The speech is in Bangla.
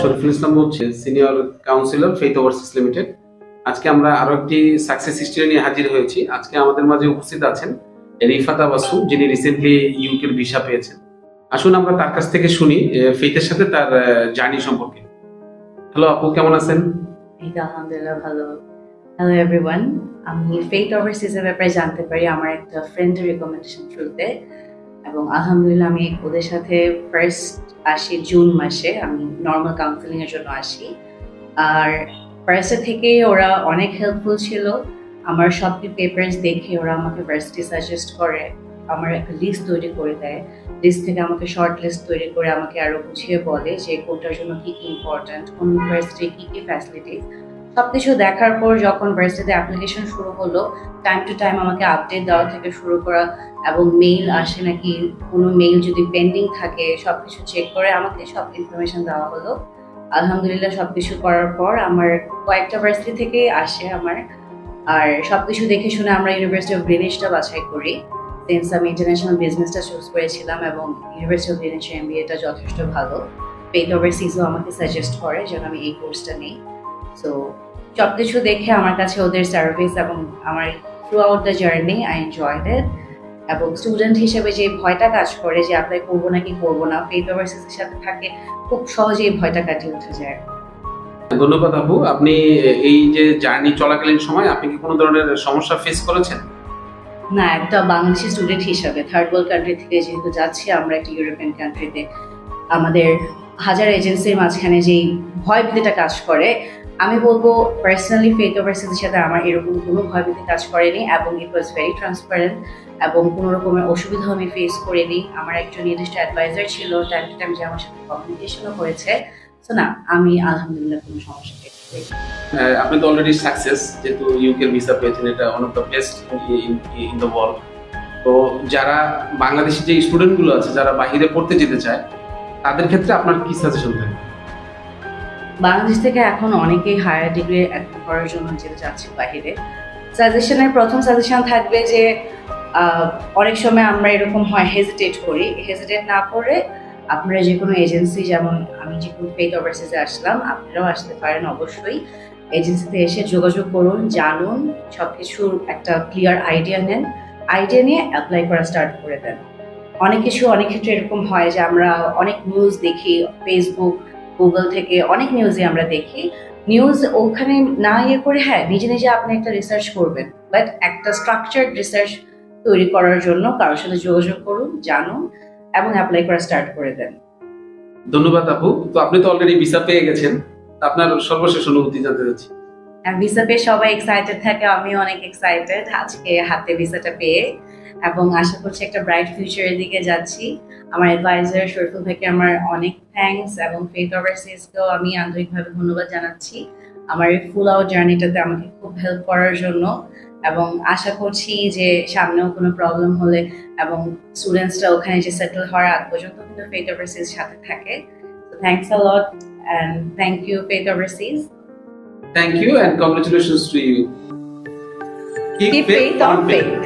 শরীফুল ইসলাম বলছি, senior councillor faith overseas limited. আজকে আমরা আরো একটি সাকসেস স্টোরি নিয়ে হাজির হয়েছি। আজকে আমাদের মাঝে উপস্থিত আছেন রিফাত আবাসু, যিনি রিসেন্টলি ইউকের ভিসা পেয়েছেন। আসুন আমরা তার কাছ থেকে শুনি ফেইথের সাথে তার জার্নি সম্পর্কে। হ্যালো আপু, কেমন আছেন? আলহামদুলিল্লাহ ভালো। হ্যালো এভরিওয়ান, আমি ফেইথ ওভারসিজের ব্যাপারে জানতে পারি আমার একটা ফ্রেন্ডের রিকমেন্ডেশন থ্রুতে, এবং আলহামদুলিল্লাহ আমি ওদের সাথে ফার্স্ট আসি জুন মাসে। আমি নর্মাল কাউন্সেলিং এর জন্য আসি, আর ফার্স্টে থেকে ওরা অনেক হেল্পফুল ছিল। আমার সব পেপারস দেখে ওরা আমাকে ভার্সিটি সাজেস্ট করে, আমার একটা লিস্ট তৈরি করে দেয়। লিস্ট থেকে আমাকে শর্ট লিস্ট তৈরি করে আমাকে আরো বুঝিয়ে বলে যে কোনটার জন্য কি কি ইম্পর্টেন্ট, কোন ভার্সিটি কি কি ফ্যাসিলিটিস। সবকিছু দেখার পর যখন ভার্সিটিতে অ্যাপ্লিকেশন শুরু হলো, টাইম টু টাইম আমাকে আপডেট দেওয়া থেকে শুরু করা, এবং মেইল আসে নাকি, কোনো মেইল যদি পেন্ডিং থাকে সবকিছু চেক করে আমাকে সব ইনফরমেশন দেওয়া হলো। আলহামদুলিল্লাহ সবকিছু করার পর আমার কয়েকটা ভার্সিটি থেকে আসে আমার, আর সবকিছু দেখে শুনে আমরা ইউনিভার্সিটি অফ গ্রিনিচটা বাছাই করি। সিন্স আমি ইন্টারন্যাশনাল বিজনেসটা চুজ করেছিলাম এবং ইউনিভার্সিটি অফ গ্রিনিচের এমবিএটা যথেষ্ট ভালো। ফেইথ ওভারসিজও আমাকে সাজেস্ট করে যেন আমি এই কোর্সটা নিই। সো সবকিছু দেখে আমার কাছে ওদের সার্ভিস এবং আমার through out the journey I enjoyed ইট। এবং স্টুডেন্ট হিসেবে যে ভয়টা কাজ করে যে অ্যাপ্লাই করবো নাকি করবো না, ফেইথ ওভারসিজের সাথে থাকে খুব সহজেই ভয়টা কাটিয়ে উঠে যায়। ধন্যবাদ আপু। আপনি এই যে জার্নি চলাকালীন সময় আপনি কি কোনো ধরনের সমস্যা ফেস করেছেন? না, একটা বাংলাদেশি স্টুডেন্ট হিসাবে থার্ড ওয়ার্ল্ড কান্ট্রি থেকে যেহেতু যাচ্ছি আমরা একটা ইউরোপিয়ান কান্ট্রিতে, আমাদের হাজার এজেন্সির মাঝখানে যেই ভয় ভীতিটা কাজ করে, আমি বলবো পার্সোনালি ফেইথ ওভারসিজের সাথে আমার এরকম কোনো ভয় ভীতি কাজ করেনি, এবং ইট ওয়াজ ভেরি ট্রান্সপারেন্ট, এবং কোনো রকমের অসুবিধাও আমি ফেস করিনি। আমার একজন নির্দিষ্ট অ্যাডভাইজার ছিল, টাইম টু টাইম যে আমার সাথে কমিউনিকেশনও করেছে। সো না, আমি আলহামদুলিল্লাহ কোনো সমস্যা ফেস করিনি। আপনি তো অলরেডি সাকসেস, যেহেতু ইউকের ভিসা পেয়েছেন, এটা one of the best in the world. তো যারা বাংলাদেশি যে স্টুডেন্টগুলো আছে যারা বাইরে পড়তে যেতে চায়, তাদের ক্ষেত্রে আপনার কি সাজেশন থাকে? বাংলাদেশ থেকে এখন অনেকেই হায়ার ডিগ্রি করার জন্য যেতে চাচ্ছে বাহিরে। সাজেশনের প্রথম সাজেশন থাকবে যে অনেক সময় আমরা এরকম হয় হেজিটেট করি, হেজিটেট না করে আপনারা যে কোনো এজেন্সি, যেমন আমি যে কোনো ফেইথ ওভারসিজে আসলাম, আপনারাও আসতে পারেন অবশ্যই। এজেন্সিতে এসে যোগাযোগ করুন, জানুন, সব কিছুর একটা ক্লিয়ার আইডিয়া নেন, আইডিয়া নিয়ে অ্যাপ্লাই করা স্টার্ট করে দেন। অনেক ক্ষেত্রে এরকম হয় যে আমরা অনেক নিউজ দেখি, ফেসবুক গুগল থেকে অনেক নিউজে আমরা দেখি, নিউজ ওখানে না করে হ্যাঁ নিজে নিজে আপনি একটা রিসার্চ করবেন, বাট একটা স্ট্রাকচার্ড রিসার্চ তৈরি করার জন্য কারোর সাথে যোগাযোগ করুন, জানুন এবং অ্যাপ্লাই করা স্টার্ট করে দেন। ধন্যবাদ আপু। তো আপনি তো অলরেডি ভিসা পেয়ে গেছেন, আপনার সর্বশেষ অনুভূতি জানতে চাচ্ছি। ভিসা পেয়ে সবাই এক্সাইটেড থাকে, আমিও অনেক এক্সাইটেড আজকে হাতে ভিসাটা পেয়ে, এবং আশা করছি একটা ব্রাইট ফিউচারের দিকে যাচ্ছি। আমার অ্যাডভাইজার শরীফুল ভাইকে আমার অনেক থ্যাঙ্কস, এবং ফেইথ ওভারসিজকেও আমি আন্তরিকভাবে ধন্যবাদ জানাচ্ছি আমার এই ফুল আউট জার্নিটাতে আমাকে খুব হেল্প করার জন্য। এবং আশা করছি যে সামনেও কোনো প্রবলেম হলে এবং স্টুডেন্টসরা ওখানে যে সেটেল হওয়ার আগ পর্যন্ত কিন্তু ফেইথ ওভারসিজ সাথে থাকে। So thanks a lot and thank you Faith Overseas. Thank you and congratulations to you. Keep faith on faith.